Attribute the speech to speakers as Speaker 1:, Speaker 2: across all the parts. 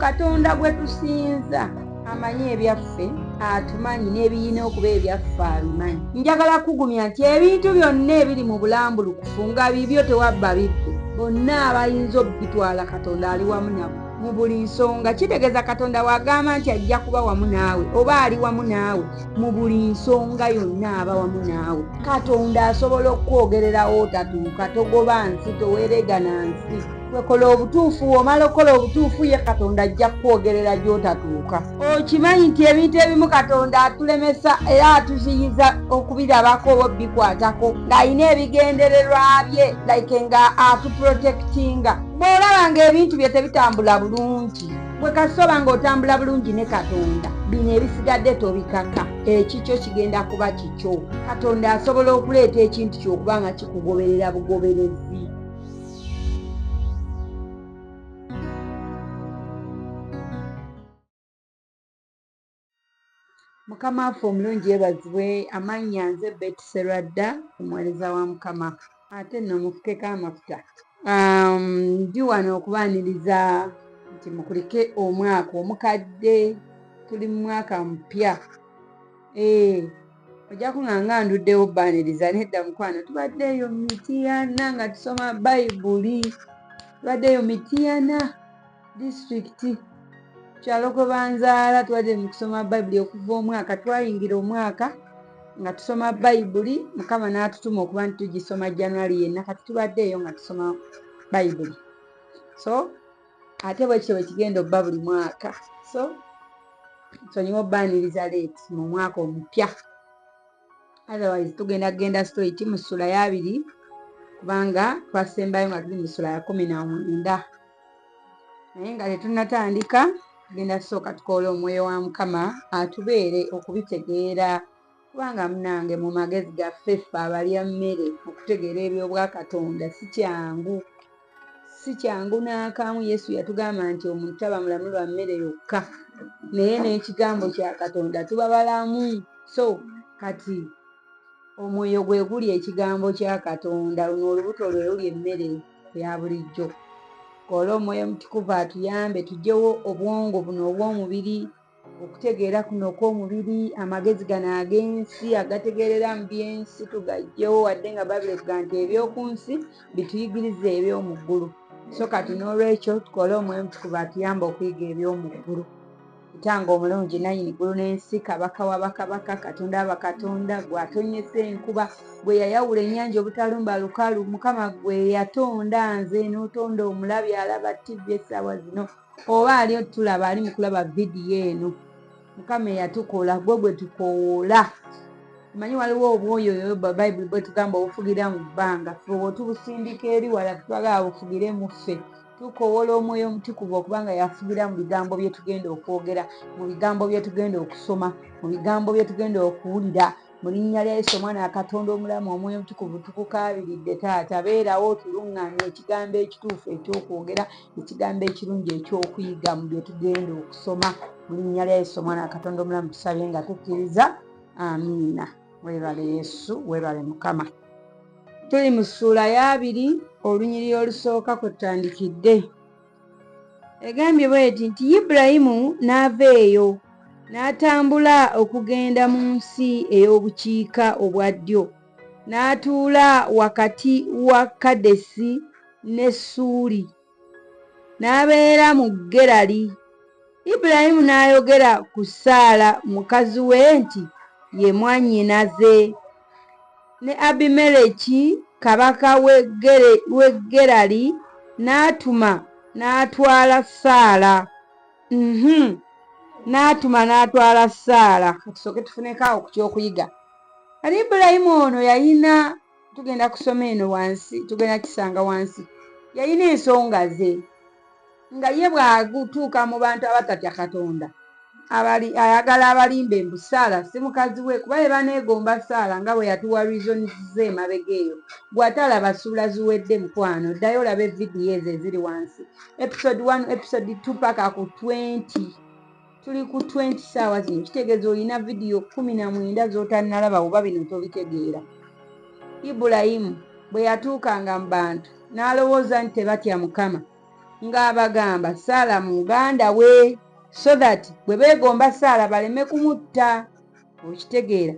Speaker 1: Katonda gwe tusinza amanyi ebyaffe, atumanyi n'ebiyina okuba ebyaffe abimanyi. Njagala kugumya nti ebintu byonna ebiri mu bulambulukufu nga bibyo tewabba bibbe, bonna abayinza okubitwala Katonda ali wamu nabo mu buli nsonga. Kitegeeza Katonda wagamba nti ajja kuba wamu naawe oba ali wamu naawe mu buli nsonga yonna aba wamu naawe. Katonda asobola okwogererawo otatuuka, togoba nsi, toweregana nsi. Wekola obutuufu, omala okukola obutuufu ye Katonda ajja kwogerera gy'otatuuka. Okimanyi nti ebintu ebimu Katonda atulemesa era atuziyiza okubirabako oba bikwatako ng'alina ebigendererwa bye, like nga atuprotectinga. Bw'olaba ng'ebintu bye tebitambula bulungi, bwe kasoba ng'otambula bulungi ne Katonda, bino ebisigadde tobikaka, ekikyo kigenda kuba kikyo. Katonda asobola okuleeta ekintu ky'okuba nga kikugoberera bugoberezi. Mukama waffe omulungi yeebazibwe. Amannya nze Betty Serwadda, omuweereza wa Mukama, ate nno mufukeko amafuta. Ndi wano okubaaniriza nti mukulike omwaka omukadde, tuli mu mwaka mpya. Ojja kuŋŋanga nduddewo bbaaniriza, nedda mukwano, tubaddeeyo Mityana nga tusoma Bayibuli. Tubaddeeyo Mityana disitulikiti, kyalo kwe banzaala. Tubadde mu kusoma Bayibuli okuva omwaka, twayingira omwaka nga tusoma Bayibuli. Mukama n'atutuma okuba nti tugisoma January yenna, kati tubaddeeyo nga tusoma Bayibuli. So ate bwe kityo bwe kigenda obba buli mwaka. So nsonyiwa obbaaniriza leeti mu mwaka omupya. Otherwise tugenda straight mu ssula ya 2 kubanga twasembayo nga tuli mu ssula ya 19. Naye nga tetunnatandika, tugenda tusooka tukoole omwoyo wa Mukama atubeere okubitegeera, kubanga munange mu magezi gaffe ffe abalya mmere okutegeera eby'obwa Katonda si kyangu. Si kyangu n'akamu. Yesu yatugamba nti omuntu taba mulamu lwa mmere yokka, naye n'ekigambo kya Katonda tuba balamu. So kati omwoyo gwe guli ekigambo kya Katonda, luno olubuto lwe luli emmere ya bulijjo. Kola omwoyo mutukuvu atuyambe tuggyewo obwongo buno obw'omubiri, okutegeera kuno kw'omubiri, amagezi gano ag'ensi agategeerera mu by'ensi tugaggyewo, wadde nga Bayibuli etugaa nti eby'oku nsi bituyigirize eby'omu ggulu. So kati n'olwekyo tukole omwoyo mutukuvu atuyambe okuyiga eby'omu ggulu. Kitange omulungi, nannyini ggulu n'ensi, kabaka wa bakabaka, Katonda aba Katonda, gwe atonnyesa enkuba, gwe yayawula ennyanja obutalumba lukalu, Mukama gwe yatonda nze n'otonda omulabi alaba TV essaawa zino, oba ali tulaba ali mu kulaba vidiyo eno. Mukama eyatukola, gwe tukoowoola. Manyi waliwo obwoyo oyo Bayibuli bwe tugamba obufugira mu bbanga, ffe bw'otubusindika eri wala twagala bufugire mu ffe. Tukoowola omwoyo omutukuvu okuba nga yafugira mu bigambo bye tugenda okwogera, mu bigambo bye tugenda okusoma, mu bigambo bye tugenda okuwulira. Mu linnya lya Yesu omwana wa Katonda omulamu, omwoyo omutukuvu tukukaabiridde Taata, beerawo tuluŋŋamye ekigambo ekituufu eky'okwogera, ekigambo ekirungi eky'okuyiga mu bye tugenda okusoma. Mu linnya lya Yesu omwana wa Katonda omulamu tusabye nga tukkiriza. Amiina. Weebale Yesu, weebale Mukama. Tuli mu ssuula ya 2, olunyiriri olusooka kwe tutandikidde. Egambye bw'eti nti Ibulayimu n'ava eyo n'atambula okugenda mu nsi ey'obukiika obwa ddyo, n'atuula wakati wa Kadesi ne Ssuuli, n'abeera mu Gerali. Ibulayimu n'ayogera ku Saala mukazi we nti ye mwannyinaze, ne Abimereki kabaka w'e Gerali n'atuma n'atwala Saala. N'atwala Saala. Katusooke tufuneko awo ku kyokuyiga. Kati Ibulayimu ono yalina, tugenda kusoma eno wansi, tugenda kisanga wansi, yalina ensonga ze, nga ye bw'agutuuka mu bantu abatatya Katonda, ayagala abalimba embu. Saala si mukazi we, kuba ye baneegomba Saala nga bwe yatuwa reasons ze emabega eyo. Bw'atalaba ssuula ziwedde mukwano, ddayo olaba vidiyo ezo eziri wansi. Episode 1, episode 2 paka ku 20. Tuli ku 20 ssaawa zino, kitegeeza olina vidiyo 19 z'otannalaba oba bino tobitegeera. Ibulayimu bwe yatuukanga mu bantu n'alowooza nti tebatya Mukama, ng'abagamba Saala muganda we, so that bwe beegomba Saala baleme kumutta. Okitegeera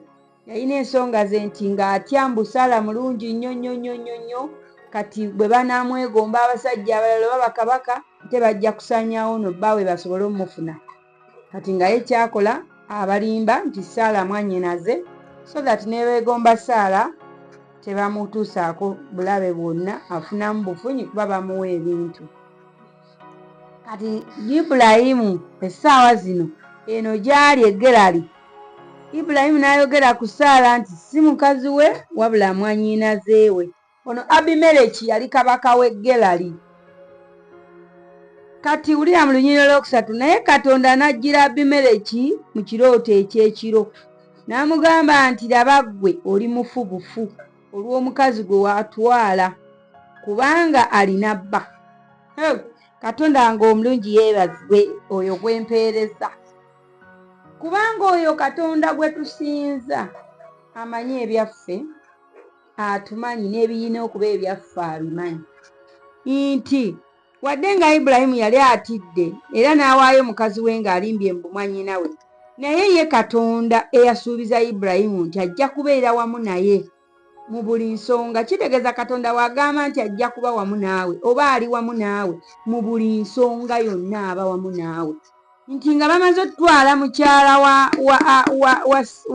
Speaker 1: yalina ensonga ze nti ng'atya mbu Saala mulungi nnyo. Kati bwe banaamwegomba abasajja abalala baba kabaka tebajja kusaanyaawo no bbaawe basobole omufuna. Kati nga ye kyakola abalimba nti Saala mwannyinaze, so that ne beegomba Saala tebamutuusaako bulabe bwonna, afunamu bufunyi kuba bamuwa ebintu. Kati Ibulayimu essaawa zino eno gy'ali e Gerali, Ibulayimu n'ayogera ku Saala nti si mukazi we wabula mwannyinaze we. Ono Abimereki yali kabaka w'e Gerali. Kati wulira mu lunyiriro lwokusatu, naye Katonda n'ajjira Abimereki mu kirooto eky'ekiro n'amugamba nti laba ggwe oli mufubufu olw'omukazi gwe watwala, kubanga alina bba. Katonda nga omulungi yeebazibwe oyo gwempeereza, kubanga oyo Katonda gwe tusinza amanyi ebyaffe, atumanyi n'ebiyina okuba ebyaffe abimanyi, nti wadde nga Ibulayimu yali atidde era n'awaayo mukazi we ng'alimbye mbu mwannyina we, naye ye Katonda eyasuubiza Ibulayimu nti ajja kubeera wamu naye mu buli nsonga. Kitegeeza Katonda wagamba nti ajja kuba wamu naawe oba ali wamu naawe mu buli nsonga yonna aba wamu naawe. Nti nga bamaze okutwala mukyala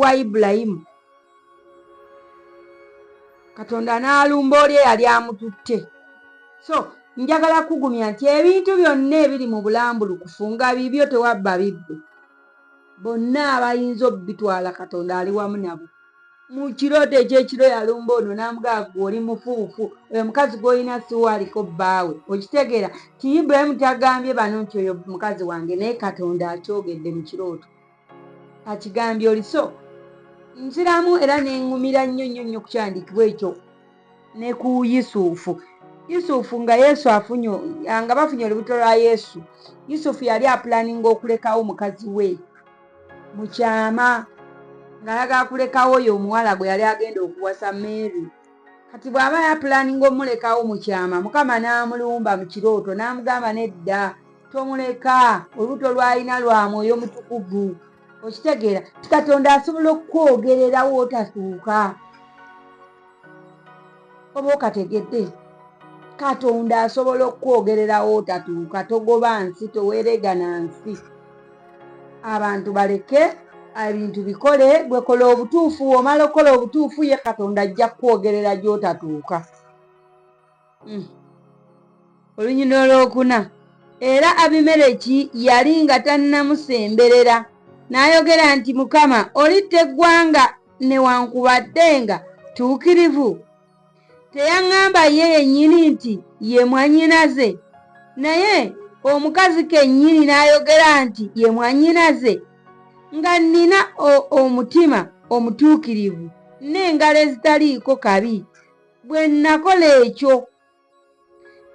Speaker 1: wa Ibulayimu, Katonda n'alumba oli eyali amututte. So njagala kugumya nti ebintu byonna ebiri mu bulambulukufu nga bibyo tewabba bibbe, bonna abayinza obitwala Katonda ali wamu nabo. Mu kirooto ekyekiro yalumba ono n'amugamba gwe oli mufuufu, oyo mukazi gw'olina siwaaliko bbaawe. Okitegeera ti Ibulayimu tagambye bano nti oyo mukazi wange, naye Katonda akyogedde mu kirooto, akigambye oli. So nsiramu era neŋŋumira nnyo kukyandikibwa ekyo ne ku Yusufu. Yusufu nga Yesu nga bafunye olubuto lwa Yesu, Yusufu yali apulaninga okulekawo mukazi we mu kyama, ng'ayagala kulekawo oyo omuwala gwe yali agenda okuwasa Mary. Kati bw'aba yapulaninga omulekawo mu kyama, Mukama n'amulumba mu kirooto n'amugamba nedda, tomuleka, olubuto lw'alina lwa Mwoyo Mutukuvu. Okitegeera Katonda asobola okukwogererawo otatuuka. Oba okategedde? Katonda asobola okukwogererawo otatuuka, togoba nsi, toweregana nsi. Abantu baleke ebintu bikole, gwe kola obutuufu, omala okukola obutuufu ye Katonda ajja kukwogerera gy'otatuuka. Olunyiriro lwokuna, era Abimereki yali nga tannamusemberera, n'ayogera nti Mukama olitta eggwanga newankubadde nga tuukirivu. Teyaŋŋamba ye yennyini nti ye mwannyinaze, naye omukazi kennyini n'ayogera nti ye mwannyinaze, nga nnina omutima omutuukirivu n'engalo ezitaliiko kabi, bwe nakola ekyo.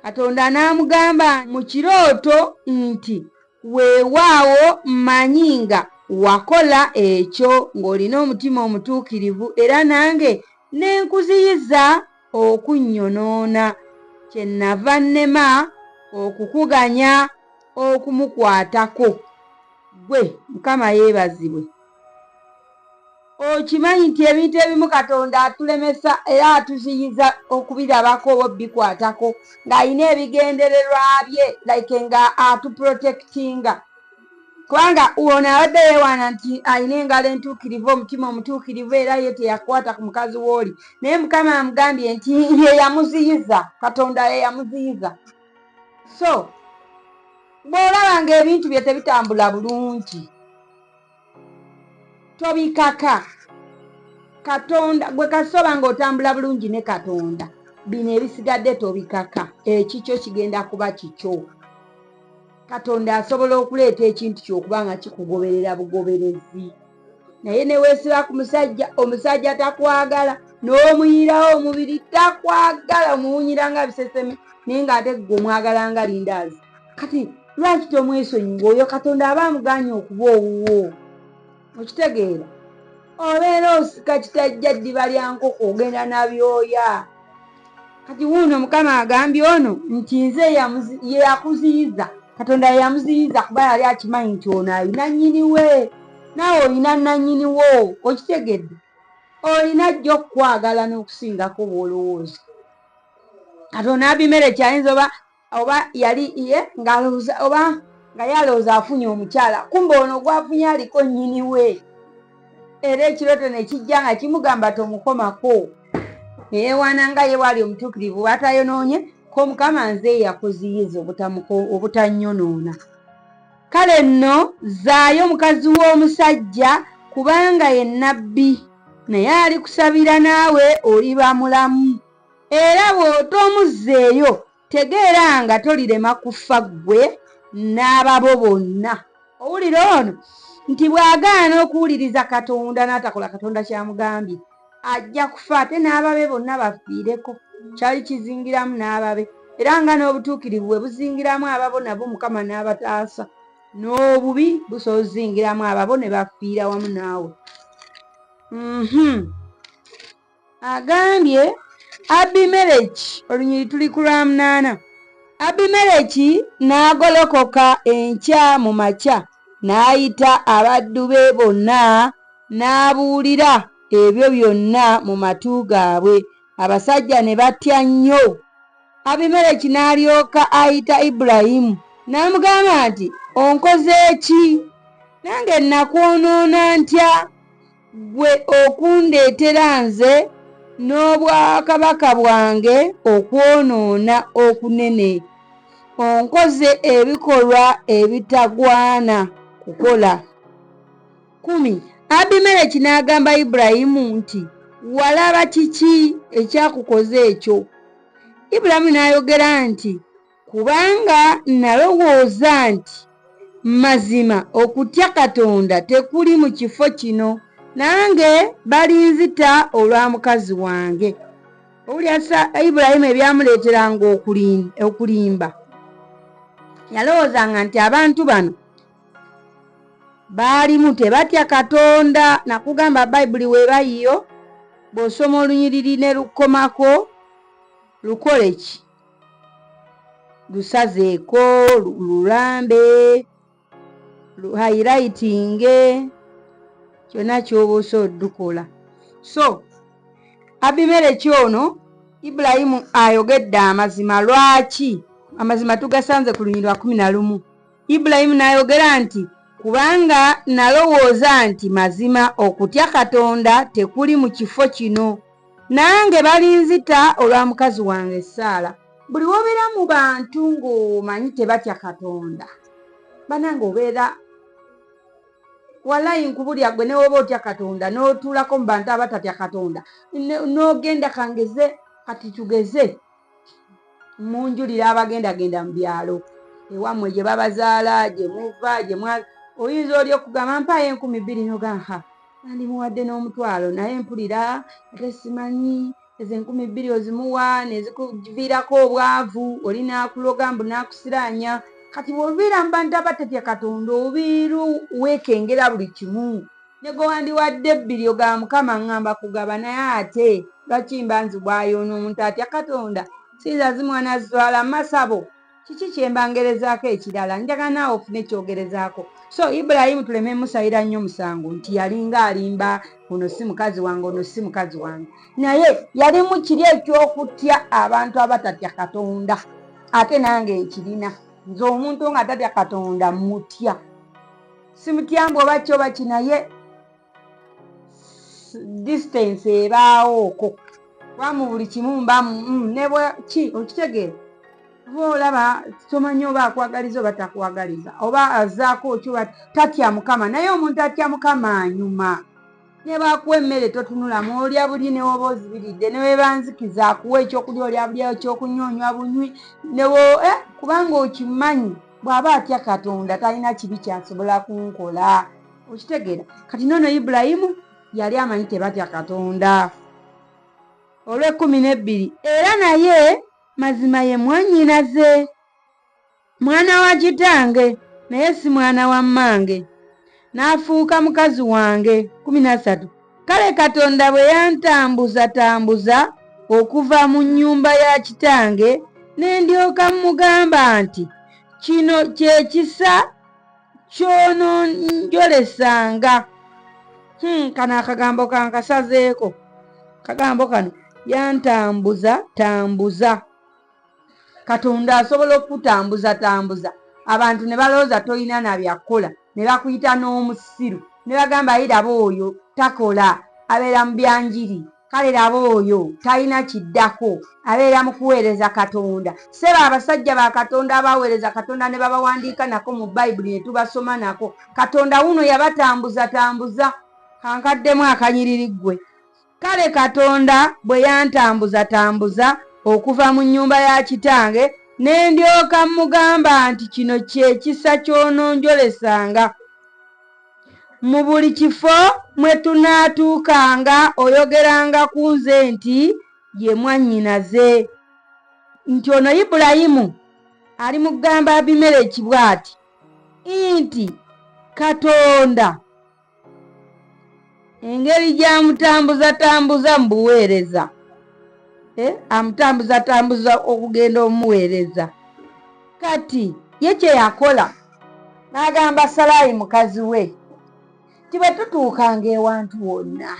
Speaker 1: Katonda n'amugamba mu kirooto nti weewaawo mmanyi nga wakola ekyo ng'olina omutima omutuukirivu, era nange n'enkuziyiza okunnyonoona, kyennava nnema okukuganya okumukwatako. Gwe Mukama yeebazibwe. Okimanyi nti ebintu ebimu Katonda atulemesa era atuziyiza okubirabako oba bikwatako ng'alina ebigendererwa bye, like nga atuprotectinga. Kubanga ono abadde yeewaana nti alina engalo entuukirivu, omutima omutuukirivu, era ye teyakwata ku mukazi w'oli, naye Mukama amugambye nti ye yamuziyiza, Katonda ye yamuziyiza. So bw'olaba ng'ebintu bye tebitambula bulungi, tobikaka. Katonda gwe kasoba ng'otambula bulungi ne Katonda, bino ebisigadde tobikaka, ekikyo kigenda kuba kikyo. Katonda asobola okuleeta ekintu ky'okuba nga kikugoberera bugoberezi. Naye ne weesiba ku musajja, omusajja takwagala, n'omuyirawo omubiri takwagala, omuwunyira nga biseseme, naye ng'ate gwe omwagala nga lindaazi. Kati lwaki tomwesonyiwa? Oyo Katonda aba amuganye okuba owuwo. Okitegeera? Obeera osika kitajja ddiba lya nkoko, ogenda na byoya. kati wuuno Mukama agambye ono nti nze ye yakuziyiza, Katonda ye yamuziyiza kuba yali akimanyi nti ono alina nnyiniwe, naawe olina nannyiniwo. Okitegedde? Olina jjo okukwagala n'okusingako bw'olowooza. Katonda Abimereki ayinza oba yali nga yalowooza afunye omukyala, kumbe ono gwafunye aliko nnyiniwe. Era ekirooto ne kijja nga kimugamba tomukomako. Neyewaana nga ye wali omutuukirivu bw'atayonoonye ko Mukama nze yakuziyiza obutanyonoona. Kale nno zaayo mukazi w'omusajja kubanga ye nnabbi, naye alikusabira naawe oliba mulamu. Era bw'otomuzzeeyo tegeera nga tolirema kufa ggwe n'ababo bonna. Owulira ono nti bw'agaana okuwuliriza Katonda n'atakola Katonda kyamugambye ajja kufa, ate n'ababe bonna bafiireko. Kyali kizingiramu n'ababe, era nga n'obutuukirivu bwe buzingiramu ababo nabo Mukama n'abataasa, n'obubi busobola ozingiramu ababo ne bafiira wamu naawe. Agambye Abimereki, olunyiri tuli ku lwa 8. Abimereki n'agolokoka enkya mu makya n'ayita abaddu be bonna n'abuulira ebyo byonna mu matu gaabwe. Abasajja ne batya nnyo. Abimereki n'alyoka ayita Ibulayimu n'amugamba nti onkoze ki? Nange nakwonoona ntya gwe okundeetera nze n'obwakabaka bwange okwonoona okunene? Onkoze ebikolwa ebitagwana kukola. 10. Abimereki n'agamba Ibulayimu nti walaba kiki ekyakukoze ekyo? Ibulayimu n'ayogera nti kubanga nalowooza nti mazima okutya Katonda tekuli mu kifo kino, nange balinzita olwa mukazi wange. Owulira Ibulayimu ebyamuleeteranga okulimba. Yalowoozanga nti abantu bano baalimu tebatya Katonda. Nakugamba Bayibuli weebayiyo, bw'osoma olunyiriri ne lukomako lukole ki? Lusazeeko, lulambe, luhayilayitinge, kyonna ky'oba osobola. So Abimereki ono Ibulayimu ayogedde amazima. Lwaki? Amazima tugasanze ku lunyiriri lwa 11. Ibulayimu n'ayogera nti kubanga nalowooza nti mazima okutya Katonda tekuli mu kifo kino, nange balinzita olwa mukazi wange Saala. Buli wobeera mu bantu ng'omanyi tebatya Katonda, banange obeera walayi nkubulya gwe ne woba otya Katonda n'otuulako mu bantu abatatya Katonda n'ogenda kangeze kati tugeze munjulira abagendagenda mu byalo ewammwe gye babazaala gye muva oyinza oli okugamba mpayo 20,000 n'ogamba nandimuwadde n'omutwalo naye mpulira ate simanyi ezo 20,000 ozimuwa nezikuviirako obwavu, oli n'akuloga mbu n'akusiraanya. Kati bw'oviira mu bantu abatatya Katonda obiiru weekengera buli kimu. Ne gwe wandiwadde 2 ogamba Mukama ngamba kugaba, naye ate lwaki mbanzibwayo n'omuntu atya Katonda? Siyinza zimuwa nazitwala masabo. Kiki kyembangerezaako ekirala? Njagala naawe ofune ekyogerezaako. So Ibulayimu tuleme musayira nnyo musango nti yalinga alimba ono si mukazi wange, ono si mukazi wange. Naye yali mu kiri eky'okutya abantu abatatya Katonda. Ate nange nkirina. Nze omuntu nga tatya Katonda mutya. Simutya mbu oba kyoba kinaye distance ebaawooko. Wamu buli kimu mbamu ne ki okitegeera. Olaba tomanyi oba akwagaliza oba takwagaliza, oba azaako kyoba tatya Mukama. Naye omuntu atya Mukama anyuma. Ne bakuwa emmere totunulamu, olya buli ne woba ozibiridde, ne webanzikiza akuwa ekyokulya olya buli, ekyokunywa bunywi, kubanga okimanyi bw'aba atya Katonda talina kibi kyasobola kunkola. Okitegeera? Kati nono Ibulayimu yali amanyi tebatya Katonda. Olw'12 era naye mazima ye mwannyinaze, mwana wa kitange naye si mwana wa mmange, n'afuuka mukazi wange. 13 Kale Katonda bwe yantambuza okuva mu nnyumba ya kitange ne ndyoka mugamba nti kino kye kisa ky'ononjolesanga. Kano akagambo kankasazeeko. Kagambo kano yantambuza. Katonda asobola okutambuza abantu ne balowooza tolina na byakkola ne bakuyita n'omusiru ne bagamba yiraba oyo takola abeera mu byanjiri, kale laba oyo talina kiddako abeera mu kuweereza Katonda. Seba abasajja ba Katonda abaweereza Katonda ne babawandiika nako mu Bayibuli ne tubasoma nako. Katonda wuno yabatambuza. Kankaddemu akanyiriri ggwe. Kale Katonda bwe yantambuza okuva mu nnyumba ya kitange ne ndyoka mugamba nti kino kye kisa ky'ononjolesanga. Mu buli kifo mwe tunaatuukanga oyogeranga ku nze nti ye mwannyinaze. Nti ono Ibulayimu ali mu kugamba Abimereki bw'ati nti Katonda engeri gy'amutambuza mu buweereza, amutambuza okugenda omuweereza. Kati ye kye yakola n'agamba Salaayi mukazi we ti bwe tutuukanga ewantu wonna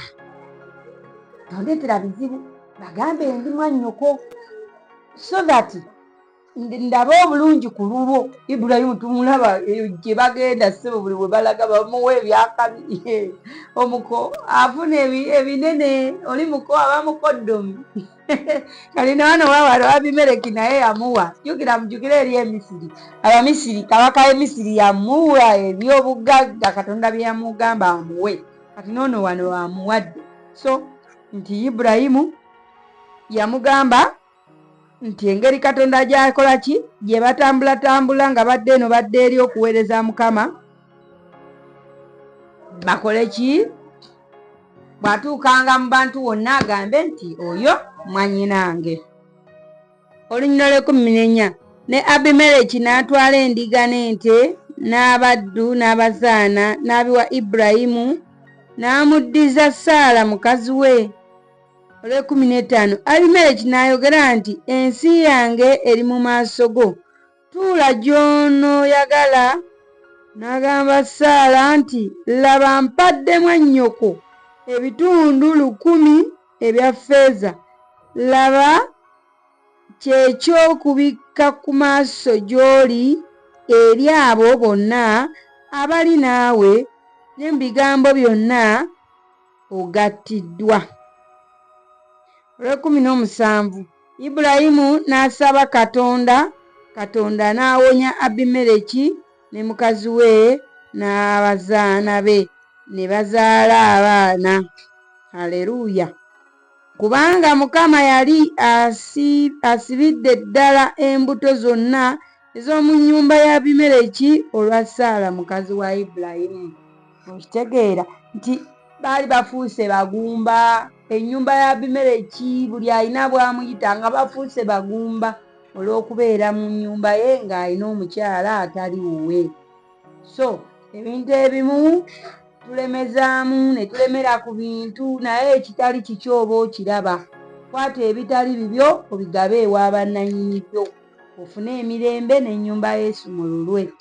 Speaker 1: tondeetera bizibu, bagambe ndi mwannyoko so that ndabe obulungi ku lulwo. Ibulayimu tumulaba gye bagenda ssebo buli bwe balaga bamuwa ebyakabi. Omuko afuna ebinene, oli muko aba mukoddomi. Kali na wano wawalo Abimereki naye yamuwa. Mujjukire eri Emisiri. Abamisiri, kabaka w'Emisiri yamuwa ebyobugagga Katonda bye yamugamba amuwe. Kati noono wano amuwadde. So nti Ibulayimu yamugamba nti engeri Katonda gy'akola ki gye batambula nga badde eno badde eri okuweereza Mukama, bakole ki? Bw'atuukanga mu bantu wonna agambe nti oyo mwannyinange. Olunyiriri 14. Ne Abimereki n'atwala endiga n'ente n'abaddu n'abazaana n'abiwa Ibulayimu n'amuddiza Saala mukazi we. 15. Abimereki n'ayogera nti ensi yange eri mu maaso go, tuula gy'onooyagala. N'agamba Saala nti laba mpadde mwannyoko ebitundu 100 ebya ffeeza, laba kyekyokubikka ku maaso gy'oli eri abo bonna abali naawe ne mu bigambo byonna ogattiddwa. 17. Ibulayimu n'asaba Katonda, Katonda n'awonya Abimereki ne mukazi we n'abazaana be ne bazaala abaana. Haleluya. Kubanga Mukama yali asibidde ddala embuto zonna ez'omu nnyumba ya Abimereki olwa Saala mukazi wa Ibulayimu. Okitegeera nti baali bafuuse bagumba. Ennyumba ya Abimereki buli alina bw'amuyita nga bafuuse bagumba olw'okubeera mu nnyumba ye ng'alina omukyala atali wuwe. So ebintu ebimu tulemezaamu ne tulemera ku bintu naye ekitali kikyo oba okiraba. Kwata ebitali bibyo obigabe ewa bannannyini byo ofune emirembe n'ennyumba Yesu mululwe.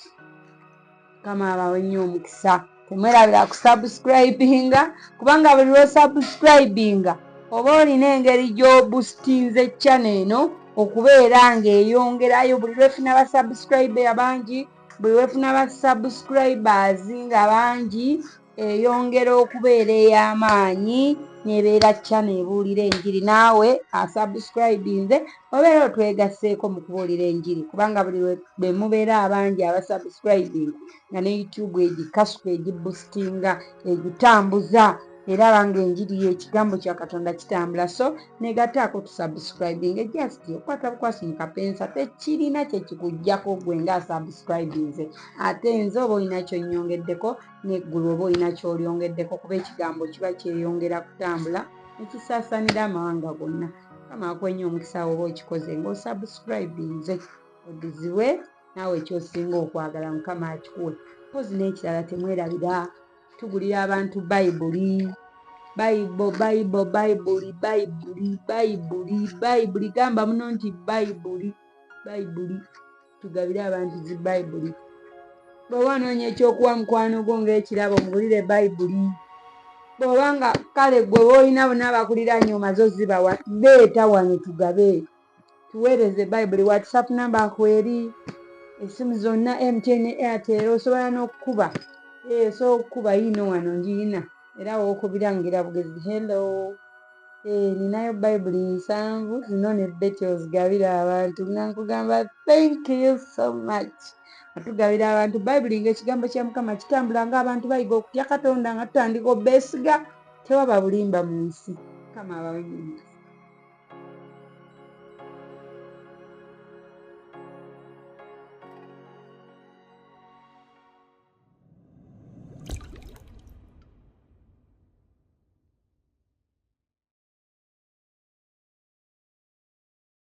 Speaker 1: Mukama abawe nnyo omukisa. Temwerabira kusubscribinga kubanga buli lw'osubscribinga oba olina engeri gy'obustinze channel eno okubeera ng'eyongerayo buli lwefuna basubscribe abangi, buli lwefuna basubscribers nga bangi eyongera okubeera ey'amaanyi nebeera channel ebuulira enjiri. Naawe asubscribinze obeera otwegasseeko mu kubuulira enjiri kubanga buli lwe mubeera abangi abasubscribinga nga ne YouTube egikasuka egibustinga egitambuza era nga enjiri y'ekigambo kya Katonda kitambula. So negataako tusubscribinga just okwata bukwasi mukapensa tekirina kyekikuggyako gwe nga subscribinze. Ate nze oba olina kyonnyongeddeko neggulu oba olina kyolyongeddeko kuba ekigambo kiba kyeyongera kutambula nekisaasaanira amawanga gonna. Mukama akuwe nnyo omukisa oba okikoze ng'osubscribinze odizibwe naawe ekyosinga okwagala Mukama akikuwe. Mpozi n'ekirala temwerabira tugulira abantu Bayibuli bayibuli gamba muno nti bayibuli tugabire abantu zi bayibuli. Bw'oba onoonya ekyokuwa mukwano gwo ng'ekirabo mugulire bayibuli. Bw'oba nga kale gwe boolina bonna abakuliraanye omaze ozibawa leeta wano tugabe tuweereze bayibuli. WhatsApp namba kweri, essimu zonna MTN, Airtel osobola n'okukuba osobola okukuba yiino wano ngiina era wookubira ngira bugezi. Hello, ninayo bayibuli 7 zino ne Betty ozigabira abantu nga nkugamba thank you so much. Atugabira abantu bayibuli ng'ekigambo kya Mukama kitambula ng'abantu bayiga okutya Katonda nga tutandika obbeesiga tewaba bulimba mu nsi. Mukama abawe.